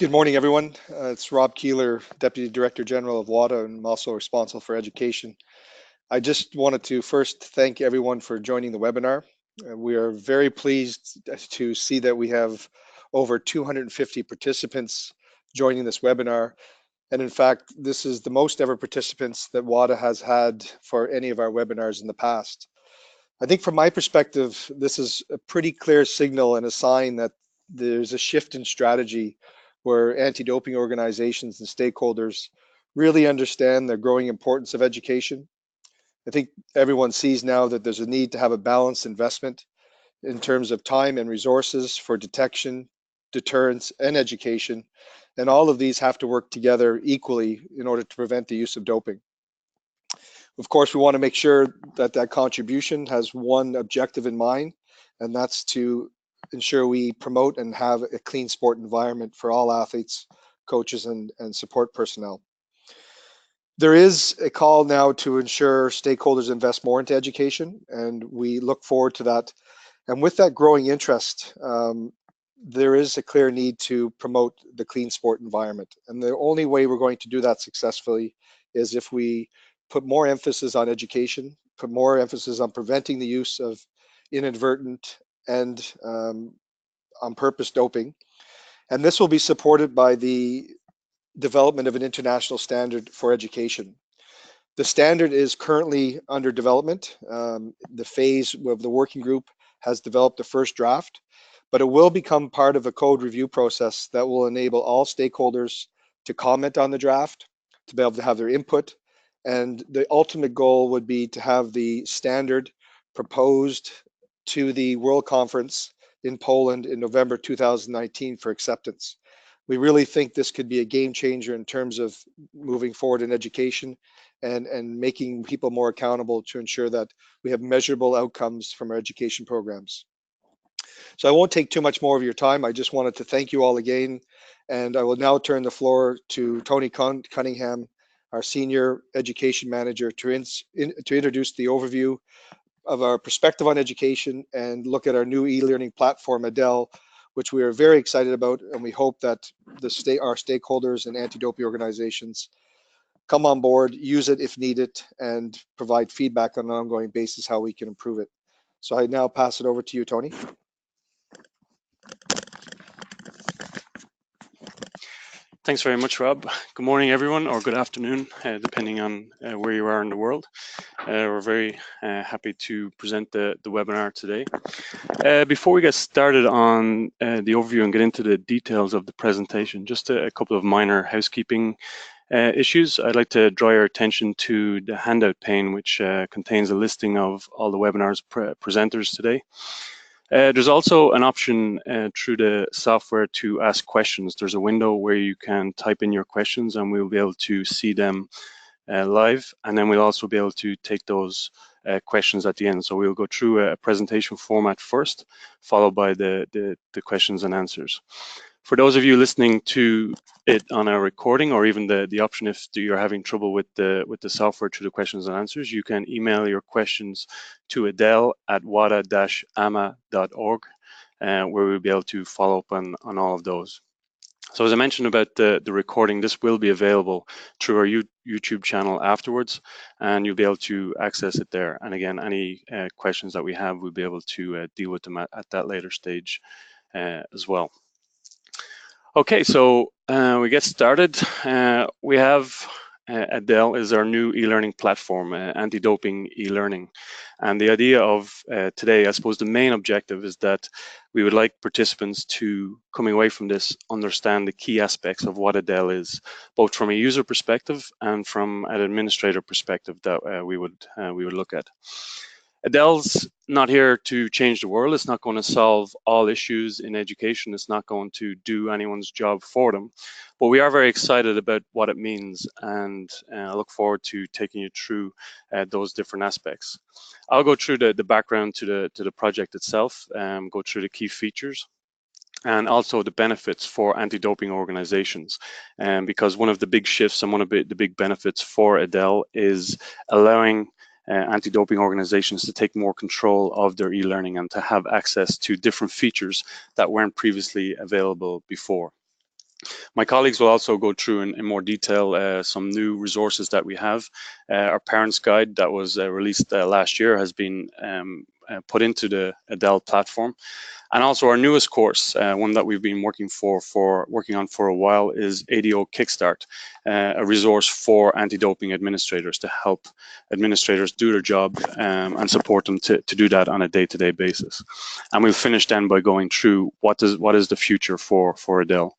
Good morning, everyone. It's Rob Koehler, Deputy Director General of WADA, and I'm also responsible for education. I just wanted to first thank everyone for joining the webinar. We are very pleased to see that we have over 250 participants joining this webinar. And in fact, this is the most ever participants that WADA has had for any of our webinars in the past. I think from my perspective, this is a pretty clear signal and a sign that there's a shift in strategy where anti-doping organizations and stakeholders really understand the growing importance of education. I think everyone sees now that there's a need to have a balanced investment in terms of time and resources for detection, deterrence, and education. And all of these have to work together equally in order to prevent the use of doping. Of course, we want to make sure that that contribution has one objective in mind, and that's to ensure we promote and have a clean sport environment for all athletes, coaches, and support personnel. There is a call now to ensure stakeholders invest more into education, and we look forward to that. And with that growing interest, there is a clear need to promote the clean sport environment. And the only way we're going to do that successfully is if we put more emphasis on education, put more emphasis on preventing the use of inadvertent and on purpose doping. And this will be supported by the development of an international standard for education. The standard is currently under development. The phase of the working group has developed the first draft, but it will become part of a code review process that will enable all stakeholders to comment on the draft, to be able to have their input. And the ultimate goal would be to have the standard proposed to the World Conference in Poland in November 2019 for acceptance. We really think this could be a game changer in terms of moving forward in education and making people more accountable to ensure that we have measurable outcomes from our education programs. So I won't take too much more of your time. I just wanted to thank you all again. And I will now turn the floor to Tony Cunningham, our Senior Education Manager, to introduce the overview of our perspective on education and look at our new e-learning platform, ADEL, which we are very excited about. And we hope that our stakeholders and anti-doping organizations come on board, use it if needed, and provide feedback on an ongoing basis how we can improve it. So I now pass it over to you, Tony. Thanks very much, Rob. Good morning, everyone, or good afternoon, depending on where you are in the world. We're very happy to present the webinar today. Before we get started on the overview and get into the details of the presentation, just a couple of minor housekeeping issues. I'd like to draw your attention to the handout pane, which contains a listing of all the webinar's presenters today. There's also an option through the software to ask questions. There's a window where you can type in your questions and we'll be able to see them live, and then we'll also be able to take those questions at the end. So we'll go through a presentation format first, followed by the questions and answers. For those of you listening to it on a recording, or even the option if you're having trouble with the software through the questions and answers, you can email your questions to adel@wada-ama.org, where we'll be able to follow up on all of those. So as I mentioned about the recording, this will be available through our YouTube channel afterwards, and you'll be able to access it there. And again, any questions that we have, we'll be able to deal with them at that later stage as well. Okay, so we get started. We have ADEL is our new e-learning platform, anti-doping e-learning. And the idea of today, I suppose the main objective is that we would like participants to, coming away from this, understand the key aspects of what ADEL is, both from a user perspective and from an administrator perspective that we would look at. ADEL's not here to change the world. It's not going to solve all issues in education. It's not going to do anyone's job for them. But we are very excited about what it means, and I look forward to taking you through those different aspects. I'll go through the background to the project itself, go through the key features, and also the benefits for anti-doping organizations. Because one of the big shifts and one of the big benefits for ADEL is allowing anti-doping organizations to take more control of their e-learning and to have access to different features that weren't previously available before. My colleagues will also go through in more detail some new resources that we have. Our Parents Guide that was released last year has been put into the ADEL platform. And also our newest course, one that we've been working on for a while, is ADO Kickstart, a resource for anti-doping administrators to help administrators do their job and support them to do that on a day-to-day basis. And we'll finish then by going through what is the future for ADEL.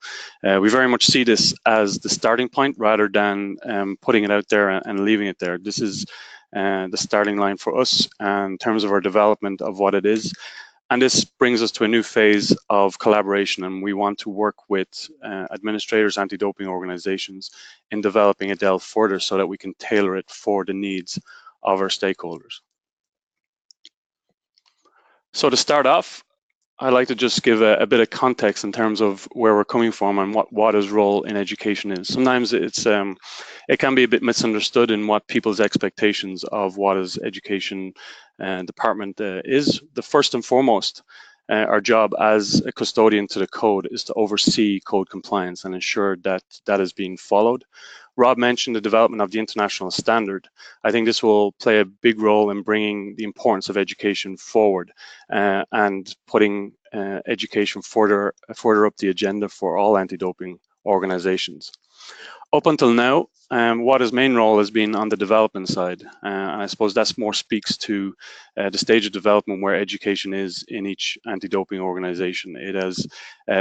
We very much see this as the starting point rather than putting it out there and leaving it there. This is the starting line for us in terms of our development of what it is. And this brings us to a new phase of collaboration, and we want to work with administrators, anti-doping organizations in developing ADEL further so that we can tailor it for the needs of our stakeholders. So to start off, I'd like to just give a bit of context in terms of where we're coming from and what WADA's role in education is. Sometimes it can be a bit misunderstood in what people's expectations of WADA's education department is. The first and foremost, our job as a custodian to the code is to oversee code compliance and ensure that that is being followed. Rob mentioned the development of the international standard. I think this will play a big role in bringing the importance of education forward and putting education further up the agenda for all anti-doping organizations. Up until now, WADA's main role has been on the development side, and I suppose that more speaks to the stage of development where education is in each anti-doping organization. It has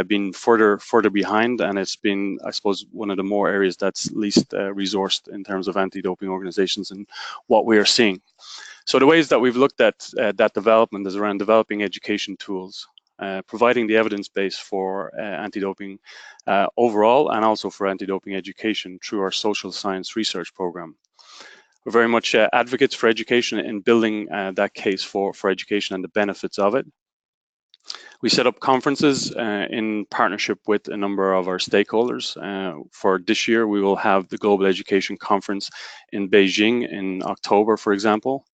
been further behind, and it's been, I suppose, one of the more areas that's least resourced in terms of anti-doping organizations and what we are seeing. So the ways that we've looked at that development is around developing education tools, providing the evidence base for anti-doping overall and also for anti-doping education through our social science research program. We're very much advocates for education in building that case for education and the benefits of it. We set up conferences in partnership with a number of our stakeholders. For this year, we will have the Global Education Conference in Beijing in October, for example.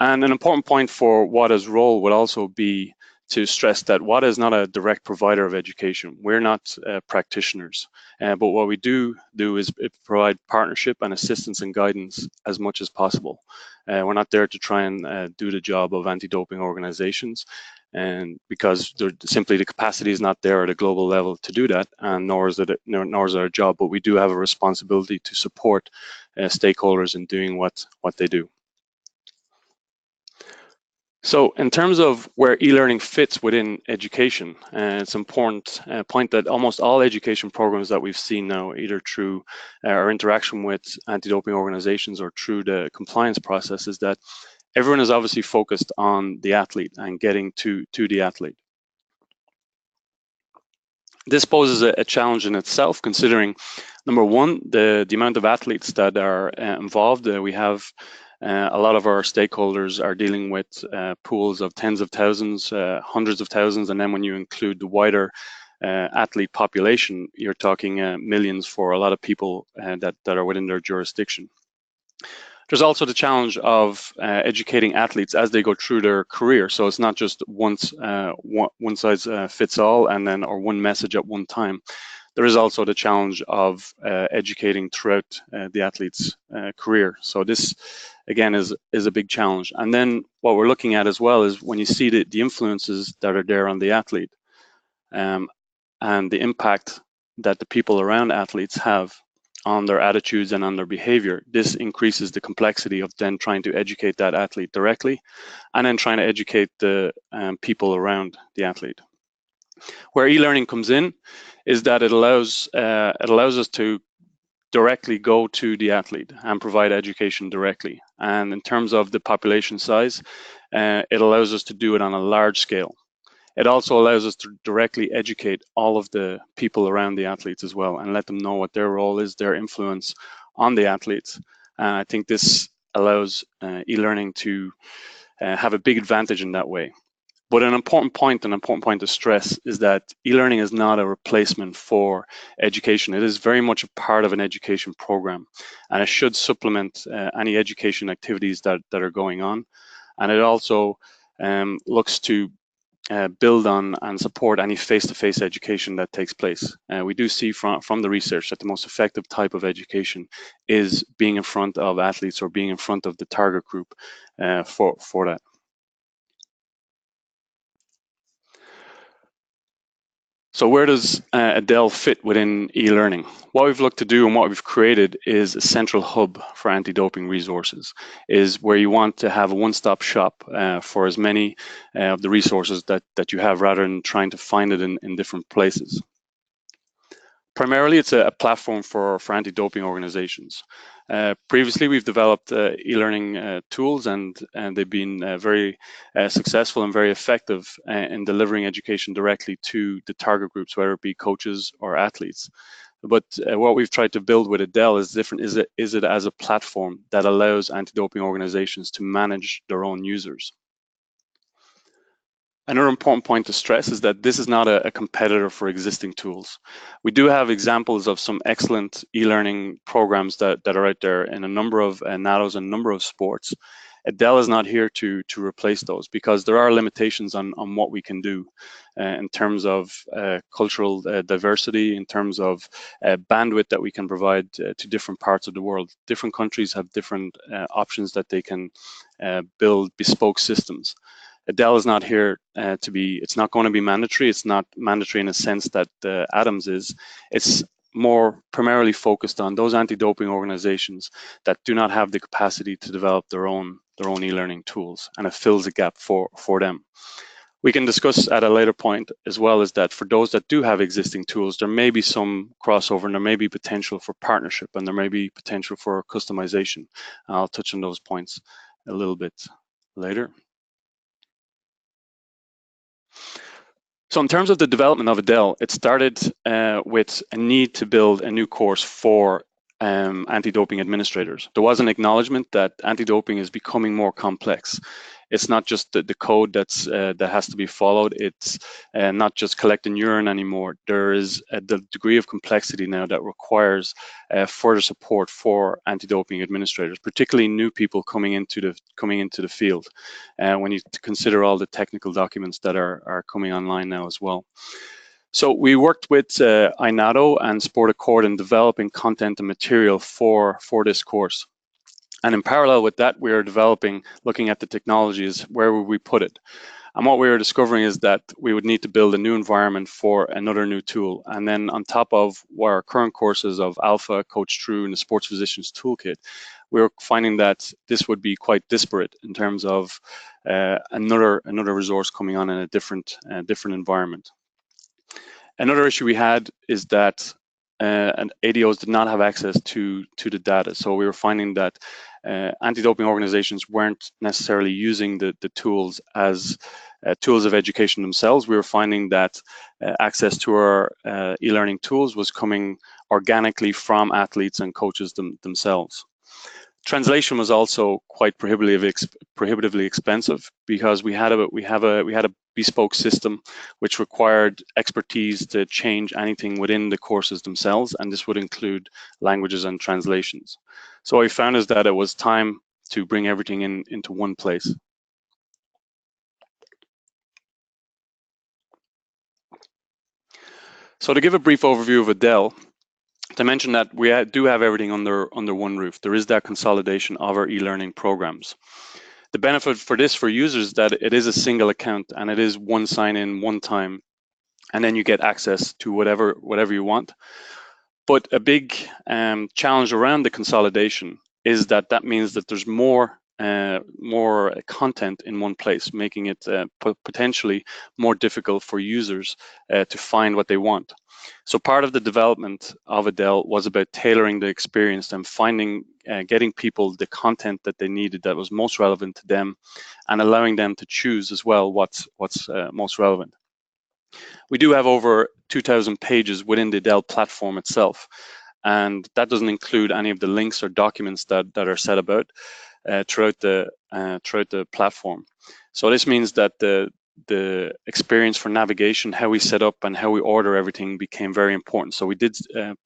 And an important point for WADA's role would also be to stress that WADA is not a direct provider of education. We're not practitioners, but what we do is provide partnership and assistance and guidance as much as possible. We're not there to try and do the job of anti-doping organizations, and because simply the capacity is not there at a global level to do that, and nor is it our job. But we do have a responsibility to support stakeholders in doing what they do. So in terms of where e-learning fits within education, it's an important point that almost all education programs that we've seen now, either through our interaction with anti-doping organizations or through the compliance process, is that everyone is obviously focused on the athlete and getting to the athlete. This poses a challenge in itself, considering, number one, the amount of athletes that are involved. We have a lot of our stakeholders are dealing with pools of tens of thousands, hundreds of thousands, and then when you include the wider athlete population, you're talking millions for a lot of people that are within their jurisdiction. There's also the challenge of educating athletes as they go through their career. So it's not just one size fits all or one message at one time. There is also the challenge of educating throughout the athlete's career. So this, again, is a big challenge. And then what we're looking at as well is when you see the influences that are there on the athlete and the impact that the people around athletes have on their attitudes and on their behavior, this increases the complexity of then trying to educate that athlete directly and then trying to educate the people around the athlete. Where e-learning comes in is that it allows us to directly go to the athlete and provide education directly. And in terms of the population size, it allows us to do it on a large scale. It also allows us to directly educate all of the people around the athletes as well and let them know what their role is, their influence on the athletes. And I think this allows e-learning to have a big advantage in that way. But an important point to stress is that e-learning is not a replacement for education. It is very much a part of an education program, and it should supplement any education activities that are going on. And it also looks to build on and support any face-to-face education that takes place. We do see from the research that the most effective type of education is being in front of athletes or being in front of the target group for that. So where does ADEL fit within e-learning? What we've looked to do and what we've created is a central hub for anti-doping resources, is where you want to have a one-stop shop for as many of the resources that you have, rather than trying to find it in different places. Primarily, it's a platform for anti-doping organizations. Previously, we've developed e-learning tools, and they've been very successful and very effective in delivering education directly to the target groups, whether it be coaches or athletes. But what we've tried to build with ADEL is different. Is it as a platform that allows anti-doping organizations to manage their own users. Another important point to stress is that this is not a competitor for existing tools. We do have examples of some excellent e-learning programs that are out there in a number of NADOs and a number of sports. ADEL is not here to replace those, because there are limitations on what we can do in terms of cultural diversity, in terms of bandwidth that we can provide to different parts of the world. Different countries have different options that they can build bespoke systems. ADEL is not here it's not going to be mandatory. It's not mandatory in a sense that ADAMS is. It's more primarily focused on those anti-doping organizations that do not have the capacity to develop their own e-learning tools, and it fills a gap for them. We can discuss at a later point as well as that for those that do have existing tools, there may be some crossover, and there may be potential for partnership, and there may be potential for customization. I'll touch on those points a little bit later. So in terms of the development of ADEL, it started with a need to build a new course for anti-doping administrators. There was an acknowledgement that anti-doping is becoming more complex. It's not just the code that has to be followed. It's not just collecting urine anymore. There is the degree of complexity now that requires further support for anti-doping administrators, particularly new people coming into the field. When you consider all the technical documents that are coming online now as well. So we worked with NADO and Sport Accord in developing content and material for this course. And in parallel with that, we are looking at the technologies, where would we put it? And what we were discovering is that we would need to build a new environment for another new tool. And then on top of our current courses of Alpha, Coach True, and the Sports Physicians Toolkit, we were finding that this would be quite disparate in terms of another resource coming on in a different environment. Another issue we had is that and ADOs did not have access to the data. So we were finding that anti-doping organizations weren't necessarily using the tools as tools of education themselves. We were finding that access to our e-learning tools was coming organically from athletes and coaches themselves. Translation was also quite prohibitively expensive, because we had a bespoke system which required expertise to change anything within the courses themselves, and this would include languages and translations. So what we found is that it was time to bring everything into one place. So to give a brief overview of ADEL, to mention that we do have everything under one roof. There is that consolidation of our e-learning programs. The benefit for users is that it is a single account, and it is one sign-in, one time, and then you get access to whatever you want. But a big challenge around the consolidation is that means that there's more content in one place, making it potentially more difficult for users to find what they want. So part of the development of ADEL was about tailoring the experience and getting people the content that they needed that was most relevant to them, and allowing them to choose as well what's most relevant. We do have over 2,000 pages within the ADEL platform itself, and that doesn't include any of the links or documents that are set about throughout the platform. So this means that the experience for navigation, how we set up and how we order everything, became very important. So we did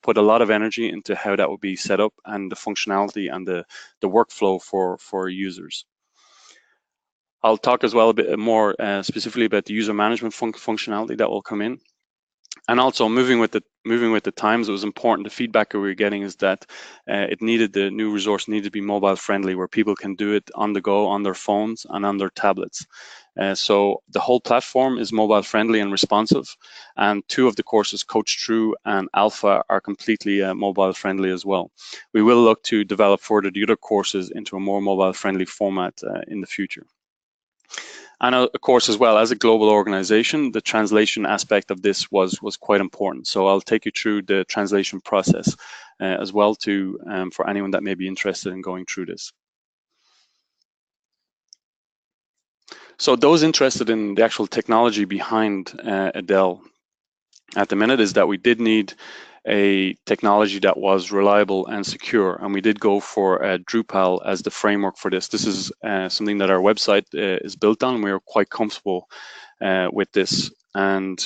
put a lot of energy into how that would be set up, and the functionality and the workflow for users. I'll talk as well a bit more specifically about the user management functionality that will come in. And also moving with the times, it was important. The feedback that we were getting is that the new resource needed to be mobile friendly, where people can do it on the go, on their phones and on their tablets. So the whole platform is mobile friendly and responsive, and 2 of the courses, Coach True and Alpha, are completely mobile friendly as well. We will look to develop further the other courses into a more mobile friendly format in the future. And of course, as well, as a global organization, the translation aspect of this was quite important. So I'll take you through the translation process as well for anyone that may be interested in going through this. So those interested in the actual technology behind ADEL at the minute is that we did need a technology that was reliable and secure, and we did go for Drupal as the framework for this. This is something that our website is built on. We are quite comfortable with this, and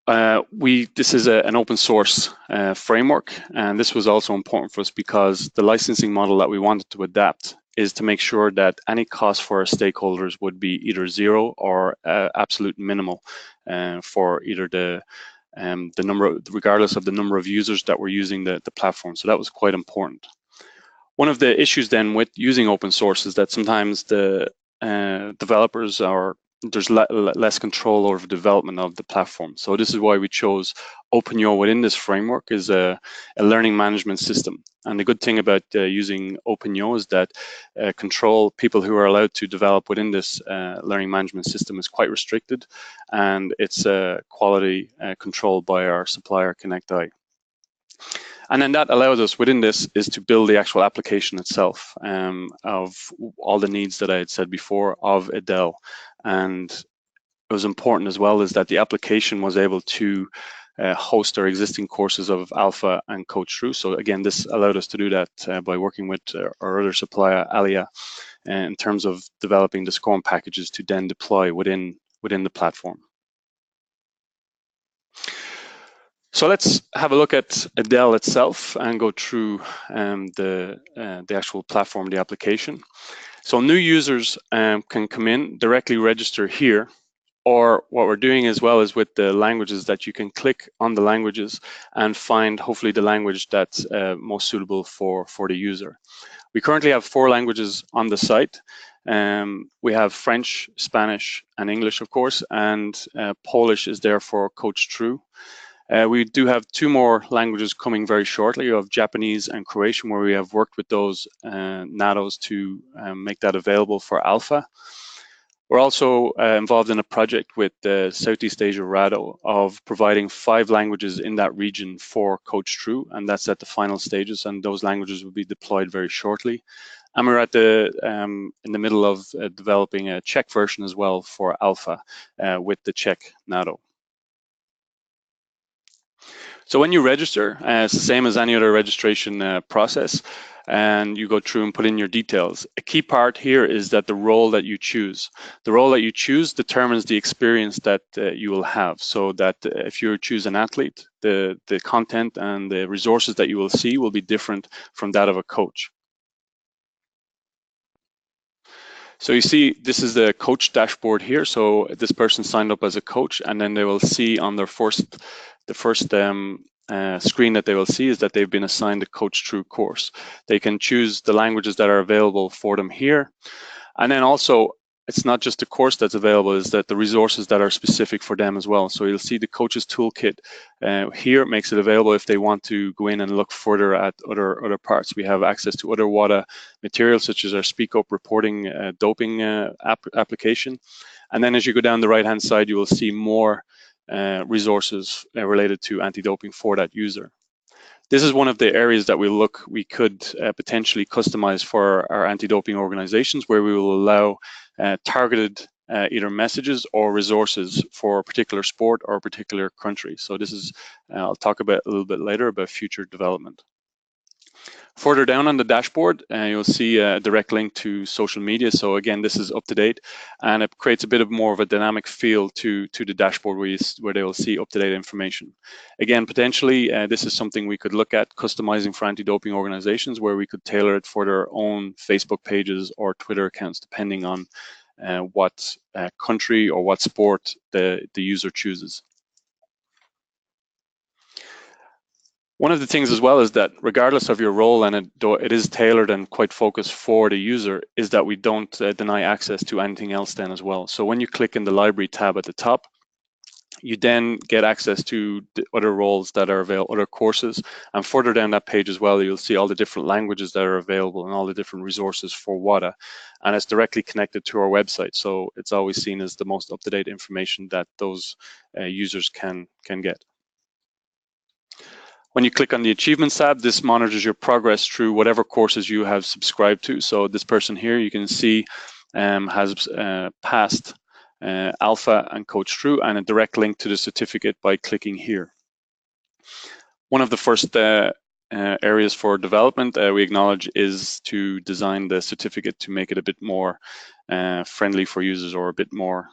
this is an open source framework, and this was also important for us because the licensing model that we wanted to adapt is to make sure that any cost for our stakeholders would be either 0 or absolute minimal for either the number, regardless of the number of users that were using the platform. So that was quite important. One of the issues then with using open source is that sometimes the developers there's less control over development of the platform. So this is why we chose OpenYo within this framework is a learning management system. And the good thing about using OpenYo is that people who are allowed to develop within this learning management system is quite restricted, and it's quality controlled by our supplier ConnectI. And then that allows us within this is to build the actual application itself of all the needs that I had said before of ADEL. And it was important as well is that the application was able to host our existing courses of Alpha and Coach True. So again, this allowed us to do that by working with our other supplier, Alia, in terms of developing the SCORM packages to then deploy within the platform. So let's have a look at ADEL itself and go through the actual platform, the application. So new users can come in, directly register here, or what we're doing as well is with the languages that you can click on the languages and find hopefully the language that's most suitable for the user. We currently have 4 languages on the site. We have French, Spanish, and English, of course, and Polish is there for Coach True. We do have 2 more languages coming very shortly of Japanese and Croatian, where we have worked with those NADOs to make that available for Alpha. We're also involved in a project with the Southeast Asia RADO of providing 5 languages in that region for Coach True, and that's at the final stages, and those languages will be deployed very shortly. And we're at in the middle of developing a Czech version as well for Alpha with the Czech NADO. So when you register, it's the same as any other registration process, and you go through and put in your details. A key part here is that the role that you choose. The role that you choose determines the experience that you will have. So that if you choose an athlete, the content and the resources that you will see will be different from that of a coach. So you see, this is the coach dashboard here. So this person signed up as a coach, and then they will see on their the first screen that they will see is that they've been assigned a Coach True course. They can choose the languages that are available for them here. And then also, it's not just the course that's available, is that the resources that are specific for them as well. So you'll see the coach's toolkit here makes it available if they want to go in and look further at other parts. We have access to other WADA materials, such as our Speak Up reporting doping application. And then as you go down the right-hand side, you will see more resources related to anti-doping for that user. This is one of the areas that we could potentially customize for our anti-doping organizations, where we will allow targeted either messages or resources for a particular sport or a particular country. So this is, I'll talk about a little bit later about future development. Further down on the dashboard, you'll see a direct link to social media. So again, this is up to date, and it creates a bit of more of a dynamic feel to the dashboard where they will see up-to-date information. Again, potentially, this is something we could look at customizing for anti-doping organizations, where we could tailor it for their own Facebook pages or Twitter accounts, depending on what country or what sport the user chooses. One of the things as well is that regardless of your role, and it is tailored and quite focused for the user, is that we don't deny access to anything else then as well. So when you click in the library tab at the top, you then get access to the other roles that are available, other courses, and further down that page as well, you'll see all the different languages that are available and all the different resources for WADA, and it's directly connected to our website, so it's always seen as the most up-to-date information that those users can get. When you click on the Achievements tab, this monitors your progress through whatever courses you have subscribed to. So this person here, you can see, has passed Alpha and Coach Through, and a direct link to the certificate by clicking here. One of the first areas for development we acknowledge is to design the certificate to make it a bit more friendly for users, or a bit more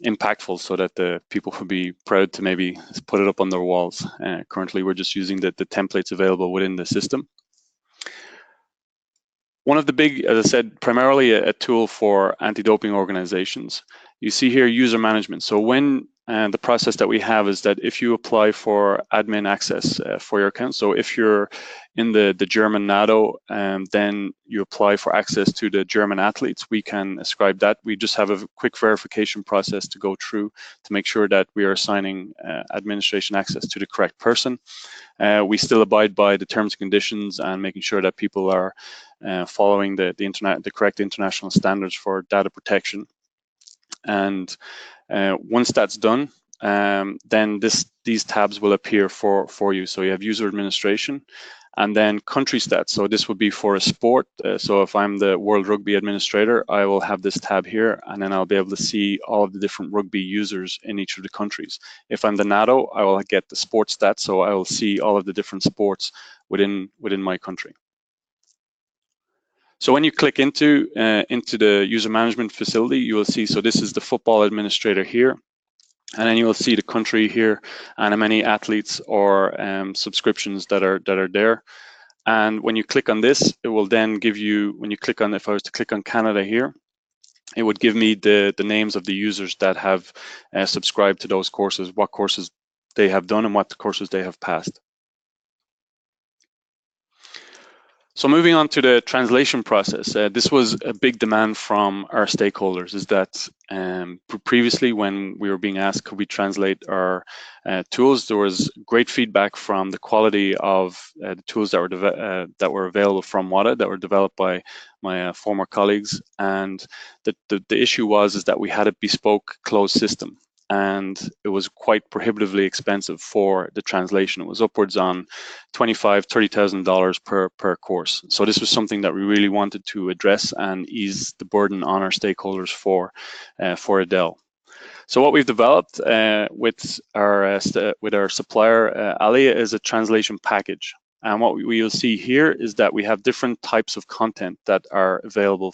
impactful, so that the people will be proud to maybe put it up on their walls. Currently, we're just using the templates available within the system. One of the big, as I said, primarily a tool for anti-doping organizations. You see here user management. So when the process that we have is that if you apply for admin access for your account, so if you're in the German NADO, then you apply for access to the German athletes, we can ascribe that. We just have a quick verification process to go through to make sure that we are assigning administration access to the correct person. We still abide by the terms and conditions and making sure that people are following the correct international standards for data protection. And once that's done, then these tabs will appear for you. So you have user administration, and then country stats. So this would be for a sport. So if I'm the World Rugby Administrator, I will have this tab here, and then I'll be able to see all of the different rugby users in each of the countries. If I'm the NADO, I will get the sports stats, so I will see all of the different sports within my country. So when you click into the user management facility, you will see, so this is the football administrator here, and then you will see the country here and how many athletes or subscriptions that are there. And when you click on this, it will then give you, when you click on, if I was to click on Canada here, it would give me the names of the users that have subscribed to those courses, what courses they have done and what courses they have passed. So moving on to the translation process, this was a big demand from our stakeholders, is that previously when we were being asked could we translate our tools, there was great feedback from the quality of the tools that were available from WADA, that were developed by my former colleagues, and the issue was that we had a bespoke closed system, and it was quite prohibitively expensive for the translation. It was upwards on $25,000 to $30,000 per course. So this was something that we really wanted to address and ease the burden on our stakeholders for ADEL. So what we've developed with our supplier Alia is a translation package. And what we will see here is that we have different types of content that are available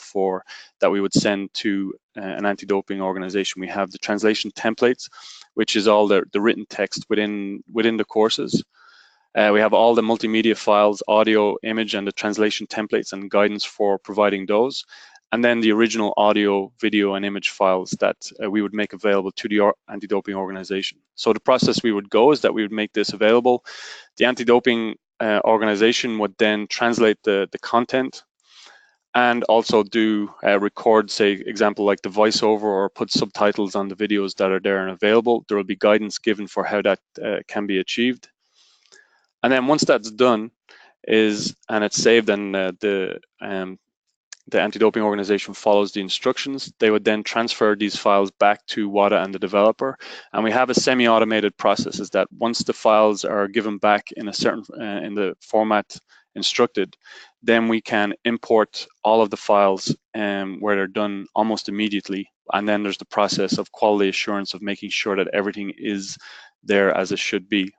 that we would send to an anti-doping organization. We have the translation templates, which is all the written text within the courses. We have all the multimedia files, audio, image, and the translation templates and guidance for providing those. And then the original audio, video, and image files that we would make available to the anti-doping organization. So the process we would go is that we would make this available. The anti-doping organization would then translate the content and also do record, say, example like the voiceover, or put subtitles on the videos that are there and available. There will be guidance given for how that can be achieved. And then once that's done and it's saved, and the anti-doping organization follows the instructions, they would then transfer these files back to WADA and the developer. And we have a semi-automated process, is that once the files are given back in a certain in the format instructed, then we can import all of the files where they're done almost immediately. And then there's the process of quality assurance of making sure that everything is there as it should be.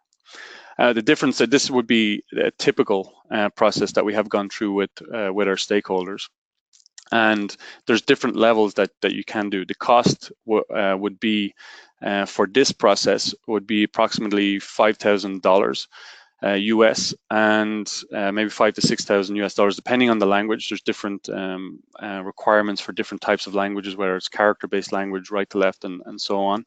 The difference that this would be a typical process that we have gone through with our stakeholders. And there's different levels that you can do. The cost would be, for this process, would be approximately $5,000. US, and maybe $5,000 to $6,000 depending on the language. There's different requirements for different types of languages, whether it's character-based language, right to left, and so on.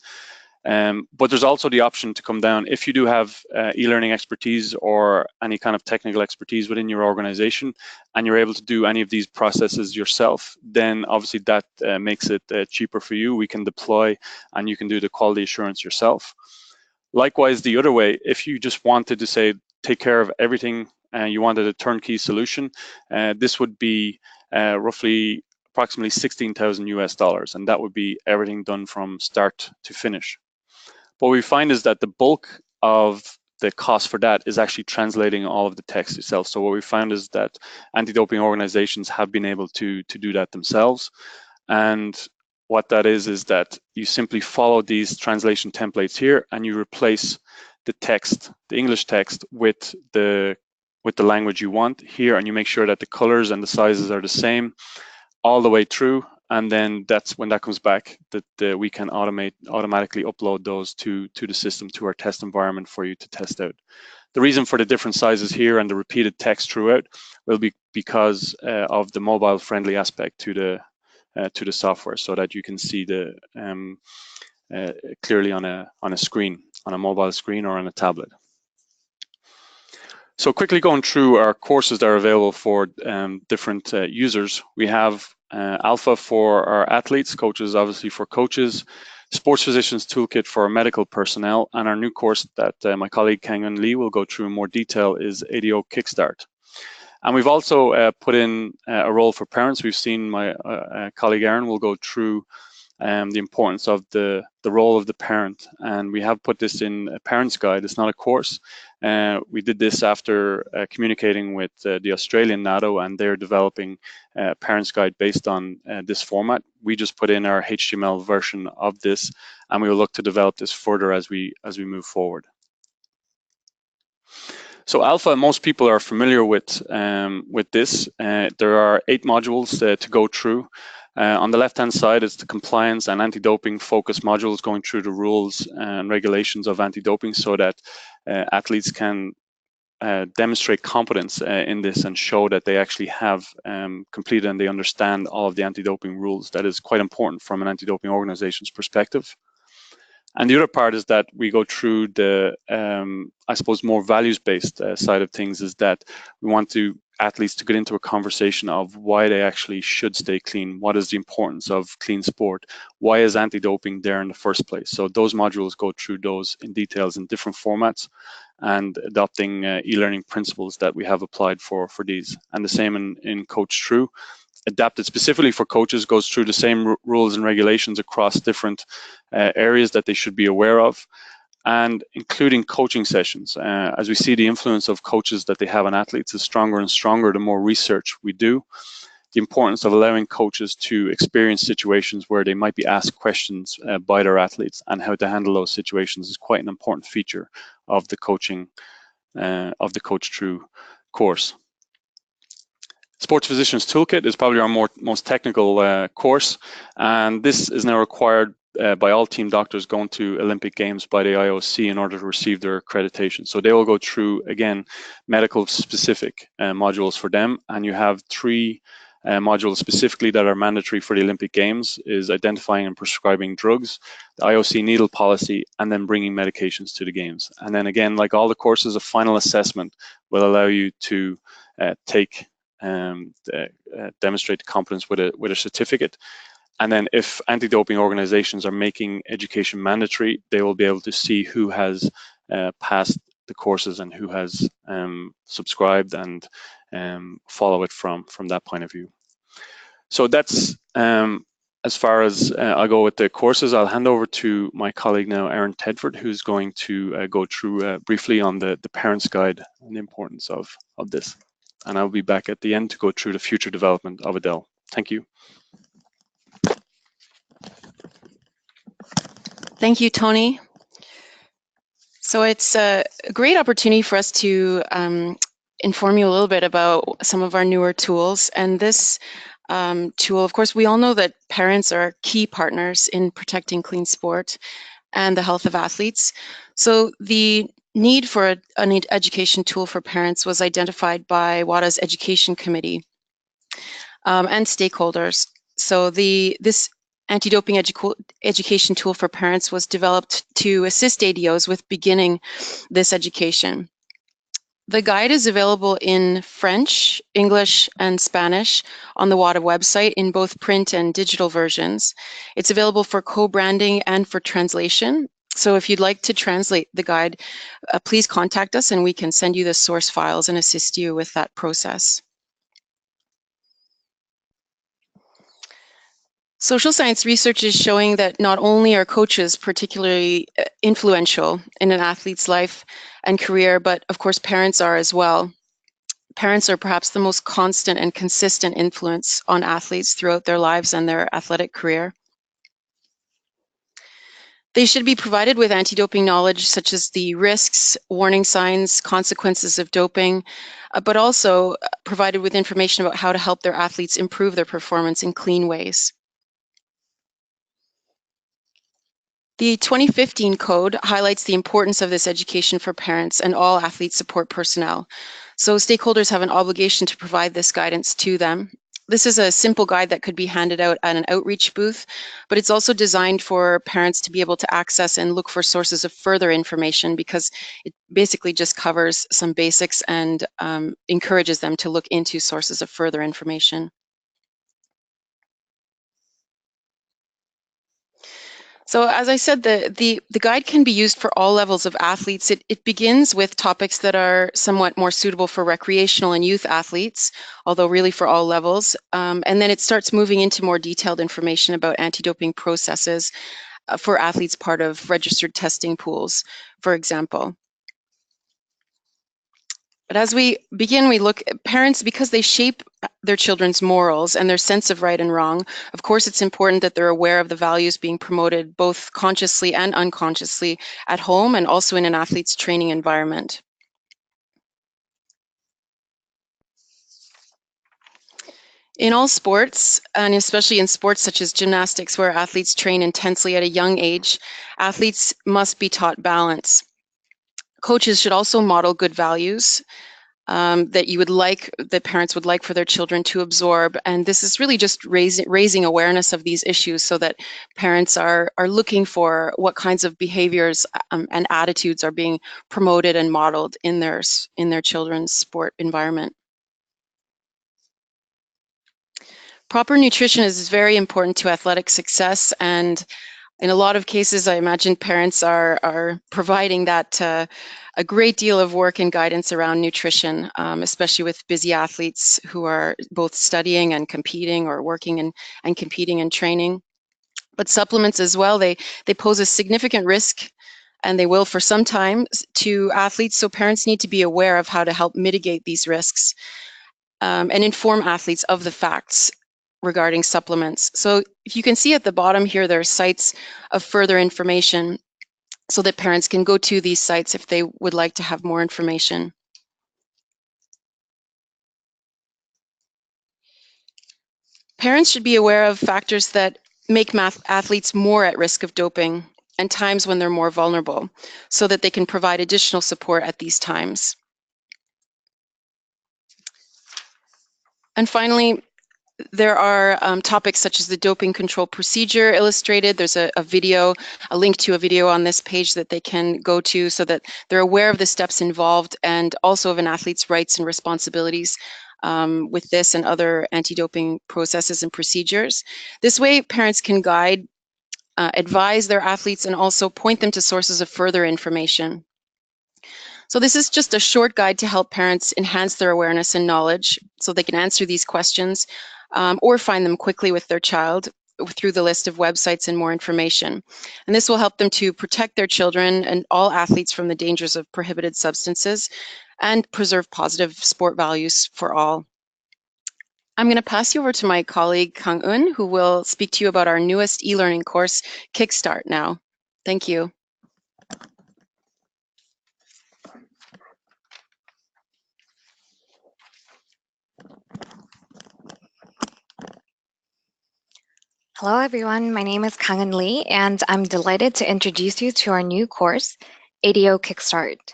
But there's also the option to come down if you do have e-learning expertise or any kind of technical expertise within your organization, and you're able to do any of these processes yourself, then obviously that makes it cheaper for you. We can deploy and you can do the quality assurance yourself. Likewise, the other way, if you just wanted to say, take care of everything and you wanted a turnkey solution, this would be roughly approximately $16,000, and that would be everything done from start to finish. What we find is that the bulk of the cost for that is actually translating all of the text itself. So what we found is that anti-doping organizations have been able to do that themselves. And what that is that you simply follow these translation templates here and you replace the text, the English text, with the language you want here, and you make sure that the colors and the sizes are the same all the way through. And then that's when that comes back that we can automatically upload those to the system, to our test environment for you to test out. The reason for the different sizes here and the repeated text throughout will be because of the mobile-friendly aspect to the software, so that you can see the clearly on a screen, on a mobile screen or on a tablet. So quickly going through our courses that are available for different users, we have Alpha for our athletes, coaches obviously for coaches, Sports Physicians Toolkit for our medical personnel, and our new course that my colleague Kangeun Lee will go through in more detail is ADEL Kickstart. And we've also put in a role for parents. We've seen my colleague Erin will go through the importance of the role of the parent, and we have put this in a parent's guide. It's not a course. We did this after communicating with the Australian NADO, and they're developing a parent's guide based on this format. We just put in our HTML version of this, and we will look to develop this further as we move forward. So Alpha, most people are familiar with this. There are 8 modules to go through. On the left-hand side, it's the compliance and anti-doping focus modules, going through the rules and regulations of anti-doping so that athletes can demonstrate competence in this and show that they actually have completed and they understand all of the anti-doping rules. That is quite important from an anti-doping organization's perspective. And the other part is that we go through the, I suppose, more values-based side of things, is that we want athletes to get into a conversation of why they actually should stay clean. What is the importance of clean sport? Why is anti-doping there in the first place? So those modules go through those in details in different formats and adopting e-learning principles that we have applied for these. And the same in Coach True. Adapted specifically for coaches, goes through the same rules and regulations across different areas that they should be aware of, and including coaching sessions. As we see, the influence of coaches that they have on athletes is stronger and stronger the more research we do. The importance of allowing coaches to experience situations where they might be asked questions by their athletes, and how to handle those situations is quite an important feature of the coaching, of the Coach True course. Sports Physicians Toolkit is probably our most technical course, and this is now required by all team doctors going to Olympic Games by the IOC in order to receive their accreditation. So they will go through, again, medical specific modules for them, and you have 3 modules specifically that are mandatory for the Olympic Games, is identifying and prescribing drugs, the IOC needle policy, and then bringing medications to the games. And then again, like all the courses, a final assessment will allow you to demonstrate the competence with a certificate. And then if anti-doping organizations are making education mandatory, they will be able to see who has passed the courses and who has subscribed, and follow it from that point of view. So that's as far as I'll go with the courses. I'll hand over to my colleague now, Erin Tedford, who's going to go through briefly on the parent's guide and the importance of this. And I'll be back at the end to go through the future development of ADEL. Thank you. Thank you, Tony. So it's a great opportunity for us to inform you a little bit about some of our newer tools. And this tool, of course, we all know that parents are key partners in protecting clean sport and the health of athletes. So the need for an education tool for parents was identified by WADA's Education Committee and stakeholders. So this anti-doping education tool for parents was developed to assist ADOs with beginning this education. The guide is available in French, English, and Spanish on the WADA website in both print and digital versions. It's available for co-branding and for translation. So if you'd like to translate the guide, please contact us and we can send you the source files and assist you with that process. Social science research is showing that not only are coaches particularly influential in an athlete's life and career, but of course parents are as well. Parents are perhaps the most constant and consistent influence on athletes throughout their lives and their athletic career. They should be provided with anti-doping knowledge such as the risks, warning signs, consequences of doping, but also provided with information about how to help their athletes improve their performance in clean ways. The 2015 code highlights the importance of this education for parents and all athlete support personnel. So stakeholders have an obligation to provide this guidance to them. This is a simple guide that could be handed out at an outreach booth, but it's also designed for parents to be able to access and look for sources of further information because it basically just covers some basics and encourages them to look into sources of further information. So as I said, the guide can be used for all levels of athletes. It begins with topics that are somewhat more suitable for recreational and youth athletes, although really for all levels. And then it starts moving into more detailed information about anti-doping processes for athletes part of registered testing pools, for example. But as we begin, we look at parents, because they shape their children's morals and their sense of right and wrong. Of course, it's important that they're aware of the values being promoted both consciously and unconsciously at home and also in an athlete's training environment. In all sports, and especially in sports such as gymnastics, where athletes train intensely at a young age, athletes must be taught balance. Coaches should also model good values that parents would like for their children to absorb. And this is really just raising awareness of these issues so that parents are looking for what kinds of behaviors and attitudes are being promoted and modeled in their children's sport environment. Proper nutrition is very important to athletic success, and in a lot of cases, I imagine parents are providing that a great deal of work and guidance around nutrition, especially with busy athletes who are both studying and competing or working and competing and training. But supplements as well, they pose a significant risk, and they will for some time, to athletes. So parents need to be aware of how to help mitigate these risks and inform athletes of the facts regarding supplements. So if you can see at the bottom here, there are sites of further information so that parents can go to these sites if they would like to have more information. Parents should be aware of factors that make athletes more at risk of doping and times when they're more vulnerable so that they can provide additional support at these times. And finally, there are topics such as the doping control procedure illustrated. There's a link to a video on this page that they can go to so that they're aware of the steps involved and also of an athlete's rights and responsibilities with this and other anti-doping processes and procedures. This way, parents can guide, advise their athletes, and also point them to sources of further information. So this is just a short guide to help parents enhance their awareness and knowledge so they can answer these questions or find them quickly with their child through the list of websites and more information. And this will help them to protect their children and all athletes from the dangers of prohibited substances and preserve positive sport values for all. I'm going to pass you over to my colleague Kangeun, who will speak to you about our newest e-learning course, Kickstart now. Thank you. Hello, everyone. My name is Kangeun Lee, and I'm delighted to introduce you to our new course, ADEL Kickstart.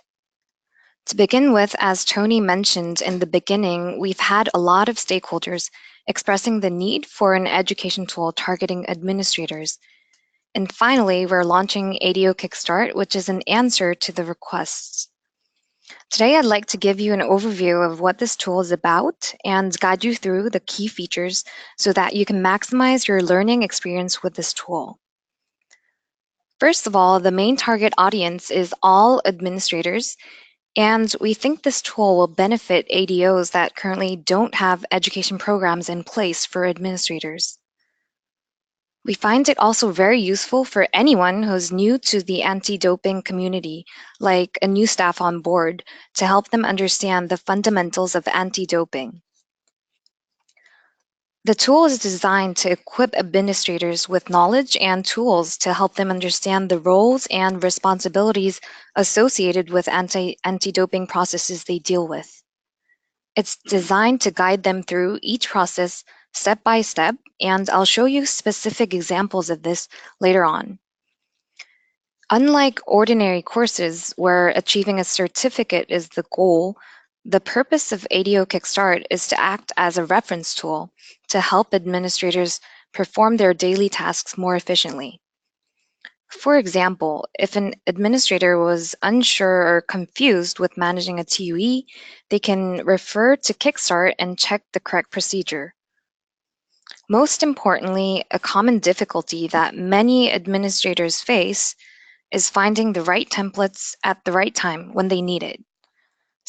To begin with, as Tony mentioned in the beginning, we've had a lot of stakeholders expressing the need for an education tool targeting administrators. And finally, we're launching ADEL Kickstart, which is an answer to the requests. Today, I'd like to give you an overview of what this tool is about and guide you through the key features so that you can maximize your learning experience with this tool. First of all, the main target audience is all administrators, and we think this tool will benefit ADOs that currently don't have education programs in place for administrators. We find it also very useful for anyone who's new to the anti-doping community, like a new staff on board, to help them understand the fundamentals of anti-doping. The tool is designed to equip administrators with knowledge and tools to help them understand the roles and responsibilities associated with anti-doping processes they deal with. It's designed to guide them through each process step by step, and I'll show you specific examples of this later on. Unlike ordinary courses where achieving a certificate is the goal, the purpose of ADEL Kickstart is to act as a reference tool to help administrators perform their daily tasks more efficiently. For example, if an administrator was unsure or confused with managing a TUE, they can refer to Kickstart and check the correct procedure. Most importantly, a common difficulty that many administrators face is finding the right templates at the right time when they need it.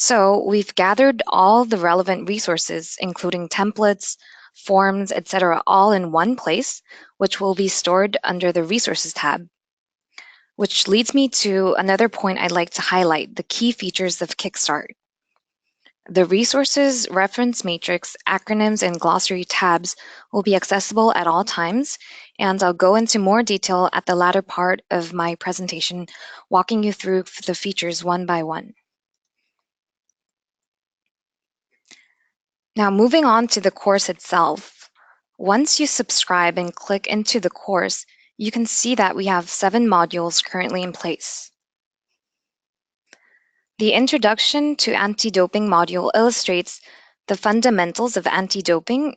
So we've gathered all the relevant resources, including templates, forms, etc., all in one place, which will be stored under the Resources tab. Which leads me to another point I'd like to highlight, the key features of Kickstart. The Resources, Reference Matrix, Acronyms, and Glossary tabs will be accessible at all times, and I'll go into more detail at the latter part of my presentation, walking you through the features one by one. Now, moving on to the course itself. Once you subscribe and click into the course, you can see that we have 7 modules currently in place. The Introduction to Anti-Doping module illustrates the fundamentals of anti-doping,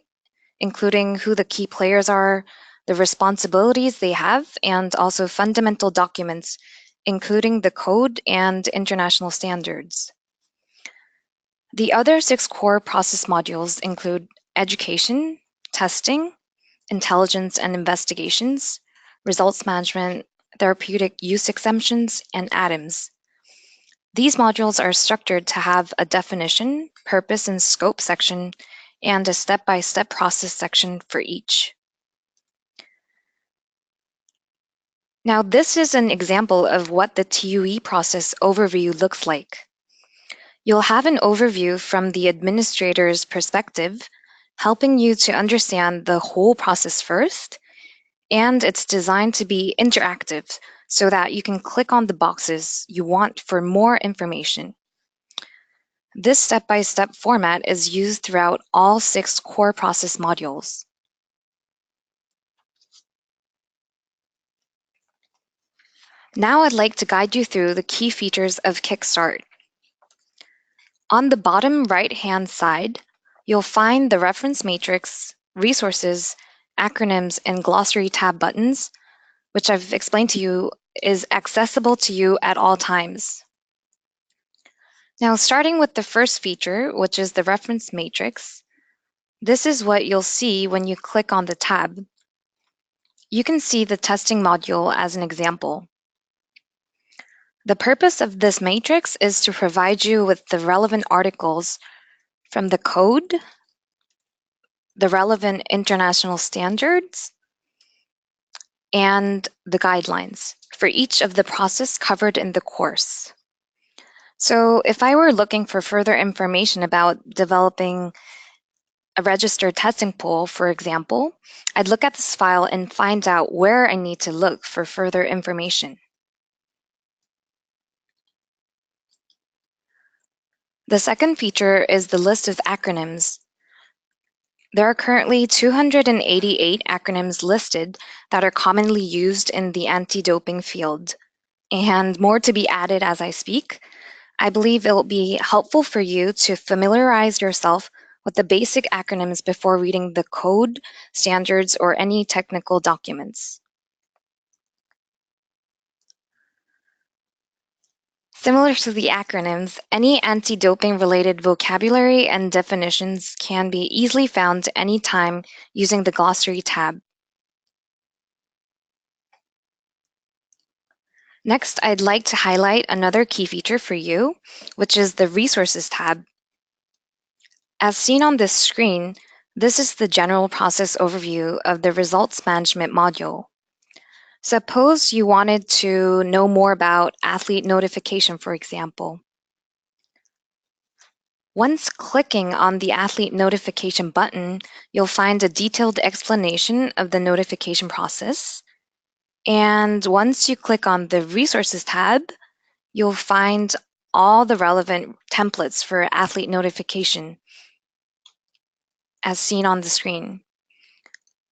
including who the key players are, the responsibilities they have, and also fundamental documents, including the code and international standards. The other 6 core process modules include education, testing, intelligence and investigations, results management, therapeutic use exemptions, and ADAMS. These modules are structured to have a definition, purpose and scope section, and a step-by-step process section for each. Now, this is an example of what the TUE process overview looks like. You'll have an overview from the administrator's perspective, helping you to understand the whole process first, and it's designed to be interactive so that you can click on the boxes you want for more information. This step-by-step format is used throughout all 6 core process modules. Now I'd like to guide you through the key features of Kickstart. On the bottom right-hand side, you'll find the reference matrix, resources, acronyms, and glossary tab buttons, which I've explained to you is accessible to you at all times. Now, starting with the first feature, which is the reference matrix, this is what you'll see when you click on the tab. You can see the testing module as an example. The purpose of this matrix is to provide you with the relevant articles from the code, the relevant international standards, and the guidelines for each of the process covered in the course. So if I were looking for further information about developing a registered testing pool, for example, I'd look at this file and find out where I need to look for further information. The second feature is the list of acronyms. There are currently 288 acronyms listed that are commonly used in the anti-doping field, and more to be added as I speak. I believe it will be helpful for you to familiarize yourself with the basic acronyms before reading the code, standards, or any technical documents. Similar to the acronyms, any anti-doping related vocabulary and definitions can be easily found anytime using the glossary tab. Next, I'd like to highlight another key feature for you, which is the Resources tab. As seen on this screen, this is the general process overview of the Results Management module. Suppose you wanted to know more about athlete notification, for example. Once clicking on the athlete notification button, you'll find a detailed explanation of the notification process. And once you click on the Resources tab, you'll find all the relevant templates for athlete notification, as seen on the screen.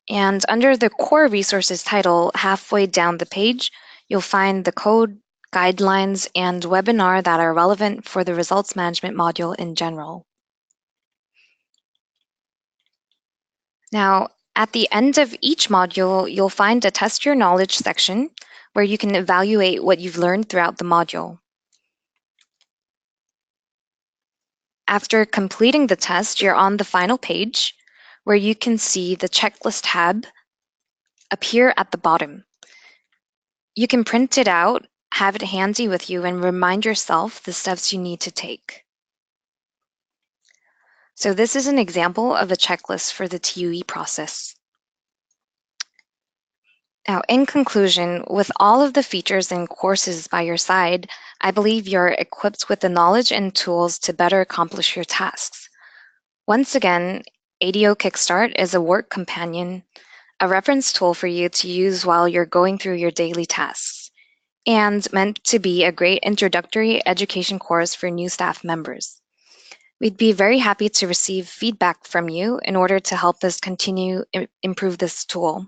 And under the Core Resources title, halfway down the page, you'll find the code, guidelines, and webinar that are relevant for the Results Management module in general. Now, at the end of each module, you'll find a Test Your Knowledge section where you can evaluate what you've learned throughout the module. After completing the test, you're on the final page where you can see the checklist tab appear at the bottom. You can print it out, have it handy with you, and remind yourself the steps you need to take. So this is an example of a checklist for the TUE process. Now, in conclusion, with all of the features and courses by your side, I believe you're equipped with the knowledge and tools to better accomplish your tasks. Once again, ADO Kickstart is a work companion, a reference tool for you to use while you're going through your daily tasks, and meant to be a great introductory education course for new staff members. We'd be very happy to receive feedback from you in order to help us continue to improve this tool.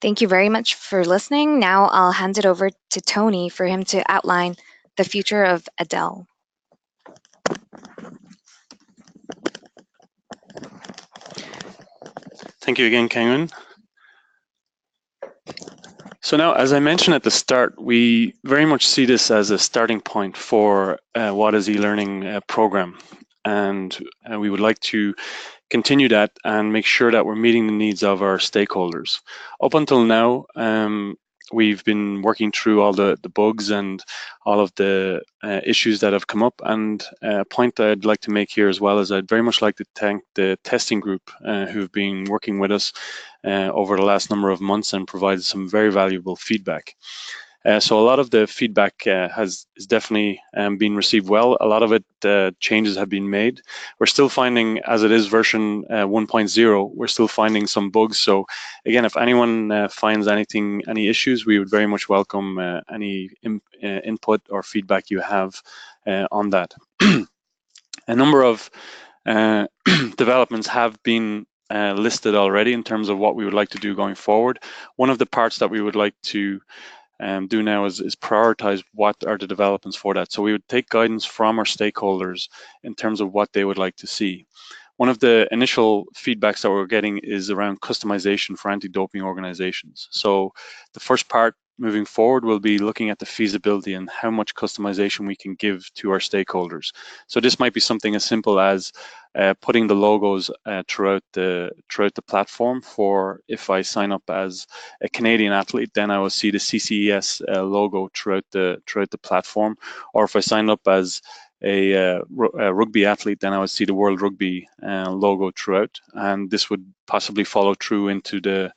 Thank you very much for listening. Now I'll hand it over to Tony for him to outline the future of ADEL. Thank you again, Kangeun. So now, as I mentioned at the start, we very much see this as a starting point for WADA's eLearning program. And we would like to continue that and make sure that we're meeting the needs of our stakeholders. Up until now, we've been working through all the bugs and all of the issues that have come up. And a point that I'd like to make here as well is I'd very much like to thank the testing group who've been working with us over the last number of months and provided some very valuable feedback. So a lot of the feedback has definitely been received well. A lot of it, changes have been made. We're still finding, as it is version 1.0, we're still finding some bugs. So again, if anyone finds any issues, we would very much welcome any input or feedback you have on that. A number of developments have been listed already in terms of what we would like to do going forward. One of the parts that we would like to do now is prioritize what are the developments for that. So we would take guidance from our stakeholders in terms of what they would like to see. One of the initial feedbacks that we're getting is around customization for anti-doping organizations. So the first part moving forward will be looking at the feasibility and how much customization we can give to our stakeholders. So this might be something as simple as putting the logos throughout the platform. For if I sign up as a Canadian athlete, then I will see the CCES logo throughout the platform. Or if I sign up as a rugby athlete, then I would see the World Rugby logo throughout, and this would possibly follow through into the